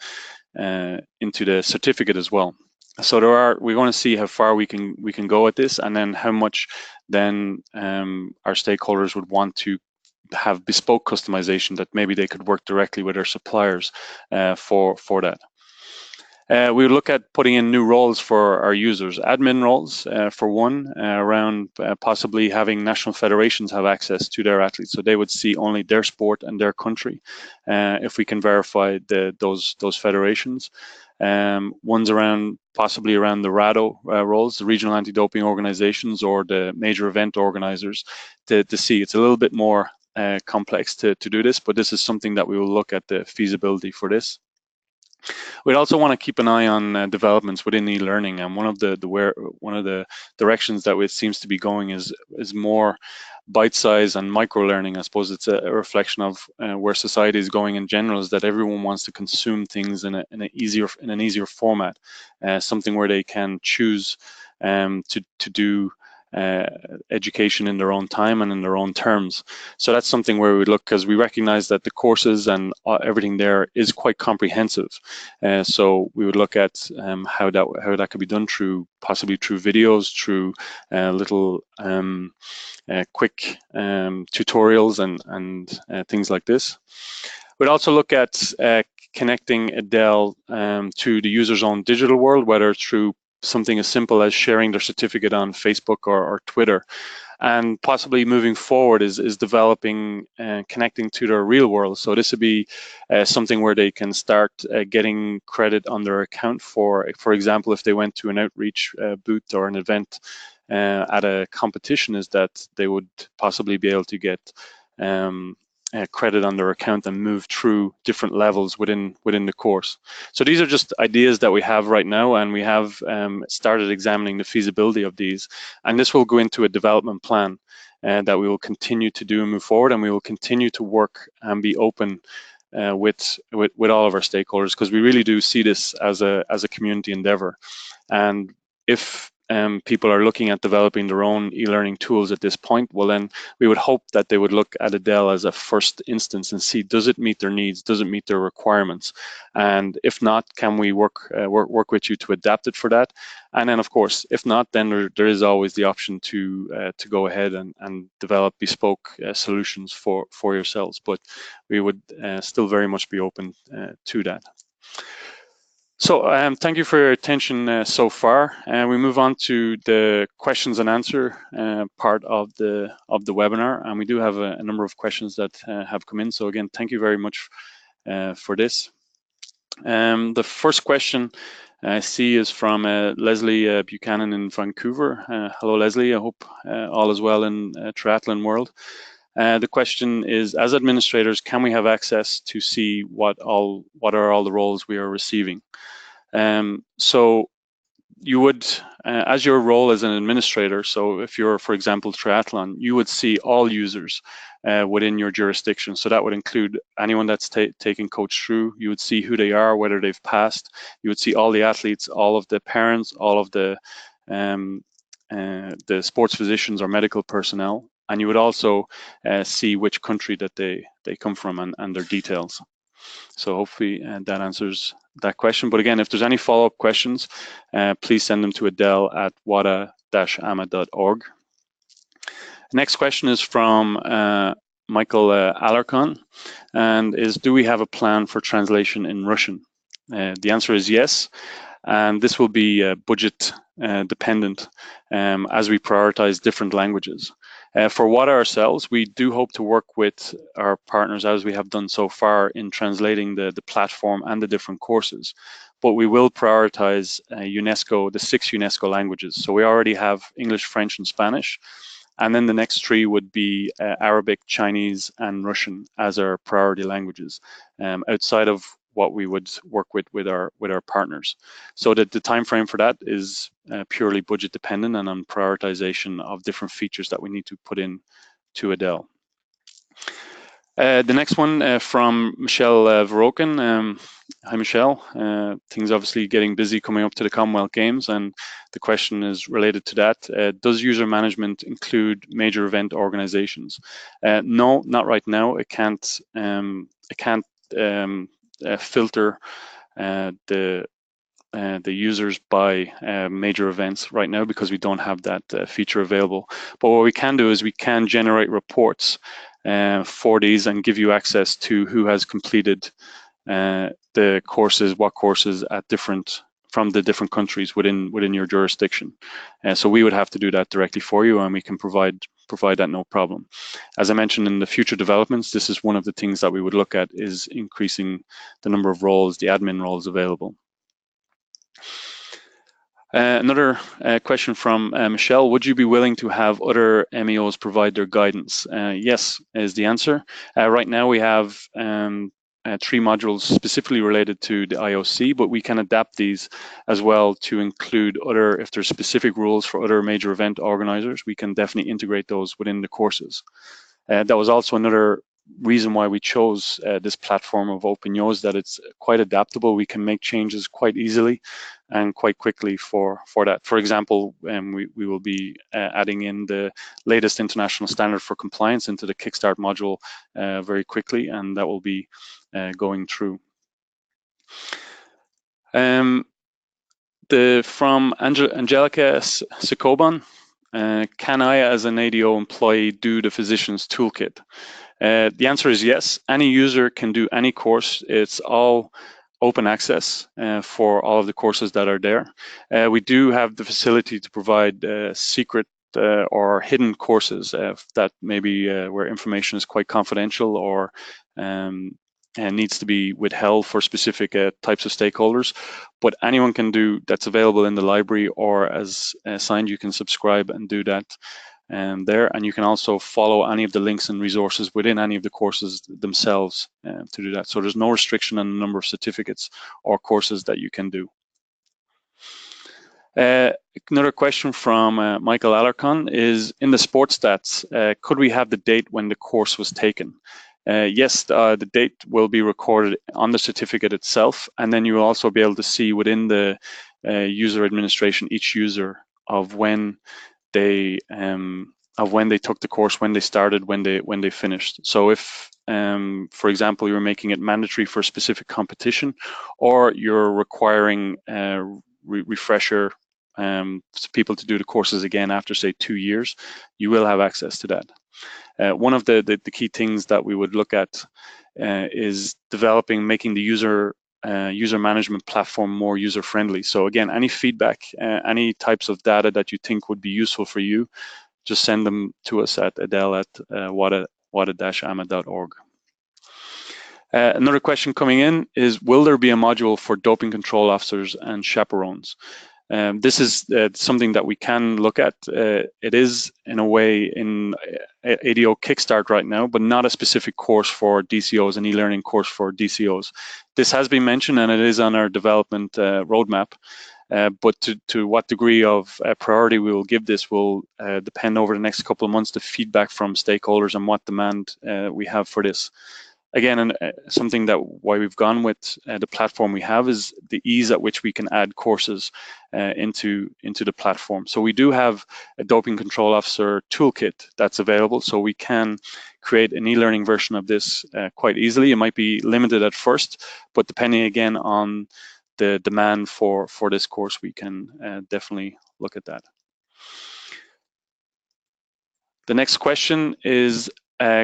certificate as well. So we're going to see how far we can go with this, and then how much then our stakeholders would want to have bespoke customization that maybe they could work directly with our suppliers for that. We would look at putting in new roles for our users, admin roles for one, around possibly having national federations have access to their athletes, so they would see only their sport and their country if we can verify those federations. One's possibly around the RADO roles, the regional anti-doping organizations or the major event organizers, to see. It's a little bit more complex to do this, but this is something that we will look at the feasibility for this. We'd also want to keep an eye on developments within e-learning, and one of the directions that it seems to be going is more bite-size and micro-learning. I suppose it's a reflection of where society is going in general, is that everyone wants to consume things in an easier format, something where they can choose to do education in their own time and in their own terms. So that's something where we look, because we recognize that the courses and everything there is quite comprehensive. So we would look at how that could be done possibly through videos, through little quick tutorials and things like this. We'd also look at connecting ADEL to the user's own digital world, whether through something as simple as sharing their certificate on Facebook or Twitter. And possibly moving forward is developing and connecting to their real world. So this would be something where they can start getting credit on their account for example, if they went to an outreach booth or an event at a competition, is that they would possibly be able to get credit on their account and move through different levels within the course. So these are just ideas that we have right now, and we have started examining the feasibility of these, and this will go into a development plan that we will continue to do and move forward, and we will continue to work and be open with all of our stakeholders, because we really do see this as a community endeavor. And if people are looking at developing their own e-learning tools at this point, well, then we would hope that they would look at ADEL as a first instance and see, does it meet their needs, does it meet their requirements? And if not, can we work with you to adapt it for that? And then, of course, if not, then there is always the option to go ahead and develop bespoke solutions for yourselves. But we would still very much be open to that. So thank you for your attention so far. And we move on to the questions and answer part of the webinar. And we do have a number of questions that have come in. So again, thank you very much for this. The first question I see is from Leslie Buchanan in Vancouver. Hello, Leslie. I hope all is well in triathlon world. The question is, as administrators, can we have access to see what are all the roles we are receiving? So you would, as your role as an administrator, so if you're, for example, triathlon, you would see all users within your jurisdiction. So that would include anyone that's taking coach through. You would see who they are, whether they've passed. You would see all the athletes, all of the parents, all of the sports physicians or medical personnel. And you would also see which country that they come from and their details. So hopefully that answers that question. But again, if there's any follow-up questions, please send them to adel@wada-ama.org. Next question is from Michael Alarcon, and is, do we have a plan for translation in Russian? The answer is yes, and this will be budget dependent as we prioritize different languages. For WADA ourselves, we do hope to work with our partners, as we have done so far, in translating the platform and the different courses. But we will prioritize UNESCO, the 6 UNESCO languages. So we already have English, French, and Spanish. And then the next 3 would be Arabic, Chinese, and Russian as our priority languages, outside of what we would work with our partners. So the time frame for that is purely budget dependent and on prioritization of different features that we need to put in to ADEL. The next one from Michelle Veroken. Hi, Michelle. Things obviously getting busy coming up to the Commonwealth Games, and the question is related to that. Does user management include major event organizations? No, not right now. It can't filter the users by major events right now, because we don't have that feature available. But what we can do is we can generate reports for these and give you access to who has completed the courses, what courses from the different countries within your jurisdiction. So we would have to do that directly for you, and we can provide that no problem. As I mentioned, in the future developments, this is one of the things that we would look at, is increasing the number of roles, the admin roles available. Another question from Michelle: would you be willing to have other MEOs provide their guidance? Yes, is the answer. Right now we have 3 modules specifically related to the IOC, but we can adapt these as well to include other, if there's specific rules for other major event organizers, we can definitely integrate those within the courses. That was also another reason why we chose this platform of OpenYOS, that it's quite adaptable. We can make changes quite easily and quite quickly for that. For example, we will be adding in the latest international standard for compliance into the Kickstart module very quickly, and that will be going through. From Angelica Sekoban, can I, as an ADO employee, do the physician's toolkit? The answer is yes. Any user can do any course. It's all open access for all of the courses that are there. We do have the facility to provide secret or hidden courses that maybe where information is quite confidential or and needs to be withheld for specific types of stakeholders. But anyone can do that's available in the library, or as assigned, you can subscribe and do that there. And you can also follow any of the links and resources within any of the courses themselves to do that. So there's no restriction on the number of certificates or courses that you can do. Another question from Michael Alarcon is, in the sports stats, could we have the date when the course was taken? Yes, the date will be recorded on the certificate itself, and then you will also be able to see within the user administration each user of when they took the course, when they started, when they finished. So if, for example, you're making it mandatory for a specific competition, or you're requiring refresher people to do the courses again after, say, 2 years, you will have access to that. One of the key things that we would look at is making the user management platform more user-friendly. So again, any feedback, any types of data that you think would be useful for you, just send them to us at adel@wada-ama.org. Another question coming in is, will there be a module for doping control officers and chaperones? This is something that we can look at. It is, in a way, in ADO Kickstart right now, but not a specific course for DCOs, an e-learning course for DCOs. This has been mentioned, and it is on our development roadmap. But to what degree of priority we will give this will depend over the next couple of months, the feedback from stakeholders and what demand we have for this. Again, and something that why we've gone with the platform we have is the ease at which we can add courses into the platform. So we do have a doping control officer toolkit that's available, so we can create an e-learning version of this quite easily. It might be limited at first, but depending again on the demand for this course, we can definitely look at that. The next question is,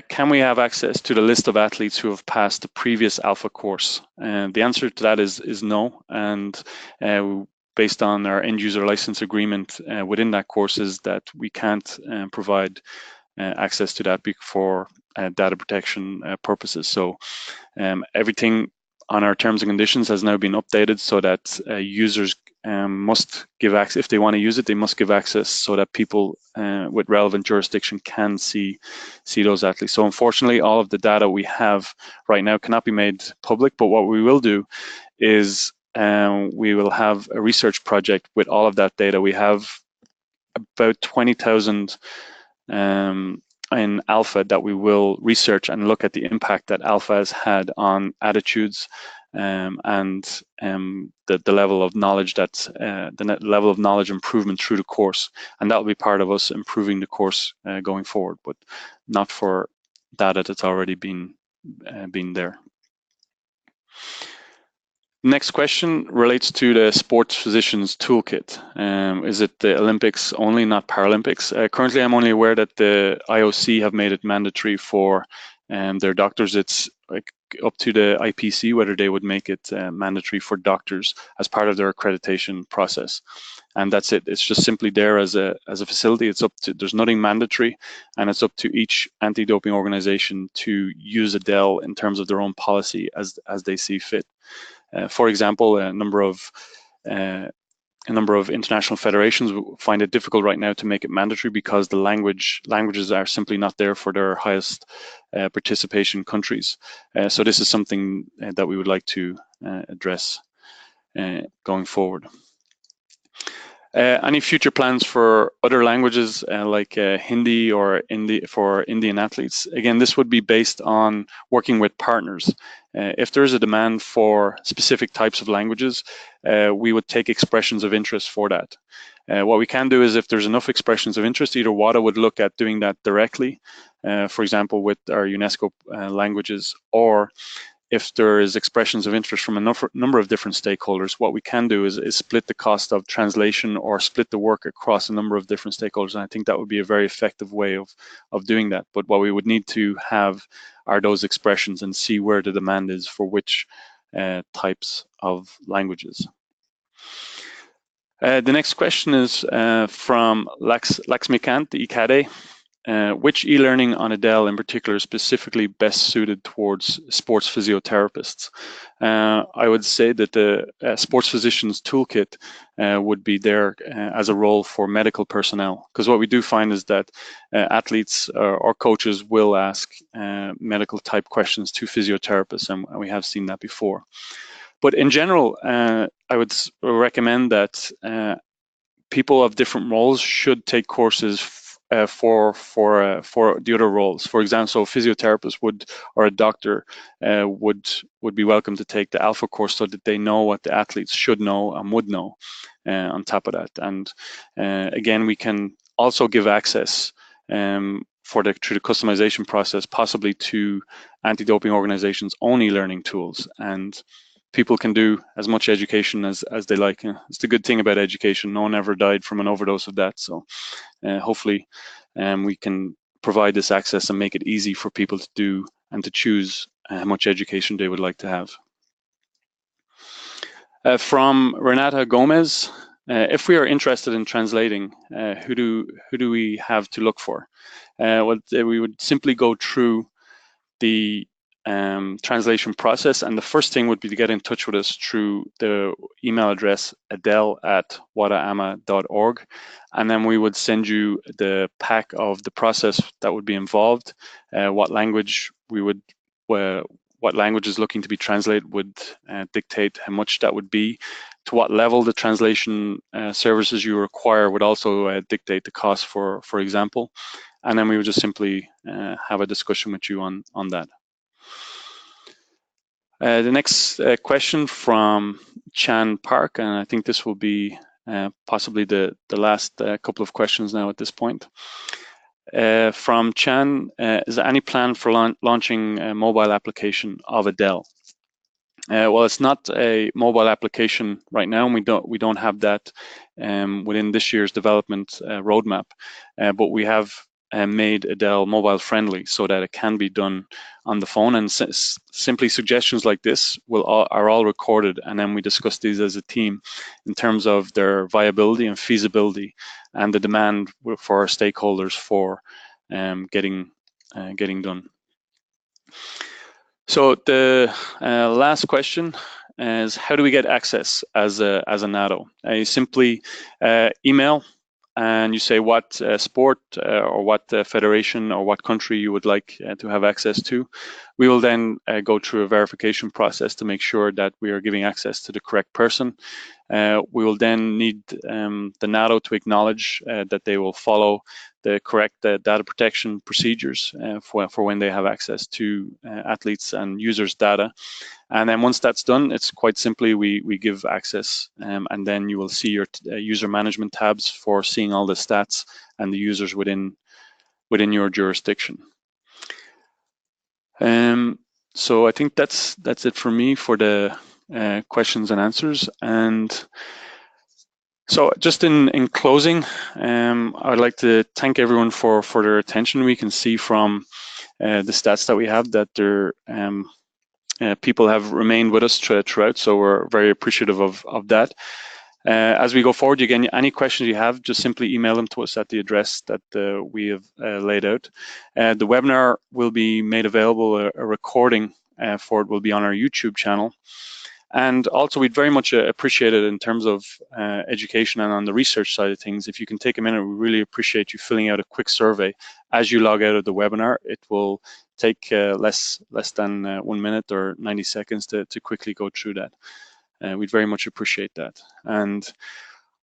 can we have access to the list of athletes who have passed the previous alpha course? And the answer to that is no. And based on our end user license agreement within that course is that we can't provide access to that for data protection purposes. So everything on our terms and conditions has now been updated so that users must give access. If they want to use it, they must give access so that people with relevant jurisdiction can see those athletes. So unfortunately, all of the data we have right now cannot be made public, but what we will do is we will have a research project with all of that data. We have about 20,000 in alpha that we will research and look at the impact that alpha has had on attitudes and the level of knowledge that's the level of knowledge improvement through the course, and that will be part of us improving the course going forward, but not for data that's already been there. Next question relates to the sports physicians toolkit. Is it the Olympics only, not Paralympics? Currently, I'm only aware that the IOC have made it mandatory for their doctors. It's like up to the IPC whether they would make it mandatory for doctors as part of their accreditation process. And that's it. It's just simply there as a facility. It's up to, there's nothing mandatory, and it's up to each anti-doping organization to use ADEL in terms of their own policy as they see fit. For example, a number of a number of international federations find it difficult right now to make it mandatory because the languages are simply not there for their highest participation countries. So this is something that we would like to address going forward. Any future plans for other languages like Hindi or for Indian athletes? Again, this would be based on working with partners. If there is a demand for specific types of languages, we would take expressions of interest for that. What we can do is if there's enough expressions of interest, either WADA would look at doing that directly, for example, with our UNESCO languages, or if there is expressions of interest from a number of different stakeholders, what we can do is split the cost of translation or split the work across a number of different stakeholders. And I think that would be a very effective way of doing that. But what we would need to have are those expressions and see where the demand is for which types of languages. The next question is from Laxmikant Ikade. Which e-learning on ADEL in particular is specifically best suited towards sports physiotherapists? I would say that the sports physician's toolkit would be there as a role for medical personnel, because what we do find is that athletes or coaches will ask medical type questions to physiotherapists, and we have seen that before. But in general, I would recommend that people of different roles should take courses for the other roles. For example, so a physiotherapist or a doctor would be welcome to take the Alpha course so that they know what the athletes should know and would know on top of that. And again, we can also give access through the customization process, possibly to anti-doping organizations' own e-learning tools. And people can do as much education as they like. It's the good thing about education. No one ever died from an overdose of that. So hopefully we can provide this access and make it easy for people to do and to choose how much education they would like to have. From Renata Gomez, if we are interested in translating, who do we have to look for? Well, we would simply go through the translation process, and the first thing would be to get in touch with us through the email address adel@wadaama.org, and then we would send you the pack of the process that would be involved, what language is looking to be translated would dictate how much that would be, to what level the translation services you require would also dictate the cost, for example, and then we would just simply have a discussion with you on that. The next question from Chan Park, and I think this will be possibly the last couple of questions now at this point. From Chan, is there any plan for launching a mobile application of ADEL? Well, it's not a mobile application right now, and we don't have that within this year's development roadmap, but we have made ADEL mobile friendly so that it can be done on the phone, and simply suggestions like this are all recorded, and then we discuss these as a team in terms of their viability and feasibility and the demand for our stakeholders for getting done. So the last question is, how do we get access as a NADO? You simply email and you say what sport or what federation or what country you would like to have access to. We will then go through a verification process to make sure that we are giving access to the correct person. We will then need the NADO to acknowledge that they will follow the correct data protection procedures for when they have access to athletes and users' data. And then once that's done, it's quite simply we give access, and then you will see your user management tabs for seeing all the stats and the users within your jurisdiction. So I think that's it for me for the questions and answers. And so just in closing, I'd like to thank everyone for their attention. We can see from the stats that we have that people have remained with us throughout, so we're very appreciative of that. As we go forward, again, any questions you have, just simply email them to us at the address that we have laid out. The webinar will be made available, a recording for it will be on our YouTube channel. And also, we'd very much appreciate it in terms of education and on the research side of things. If you can take a minute, we really appreciate you filling out a quick survey as you log out of the webinar. It will take less than 1 minute or 90 seconds to quickly go through that. We'd very much appreciate that. And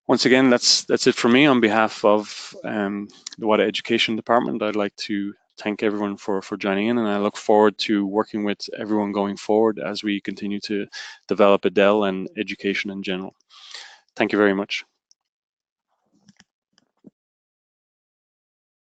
once again, that's it for me. On behalf of the WADA Education Department, I'd like to thank everyone for joining in, and I look forward to working with everyone going forward as we continue to develop ADEL and education in general. Thank you very much.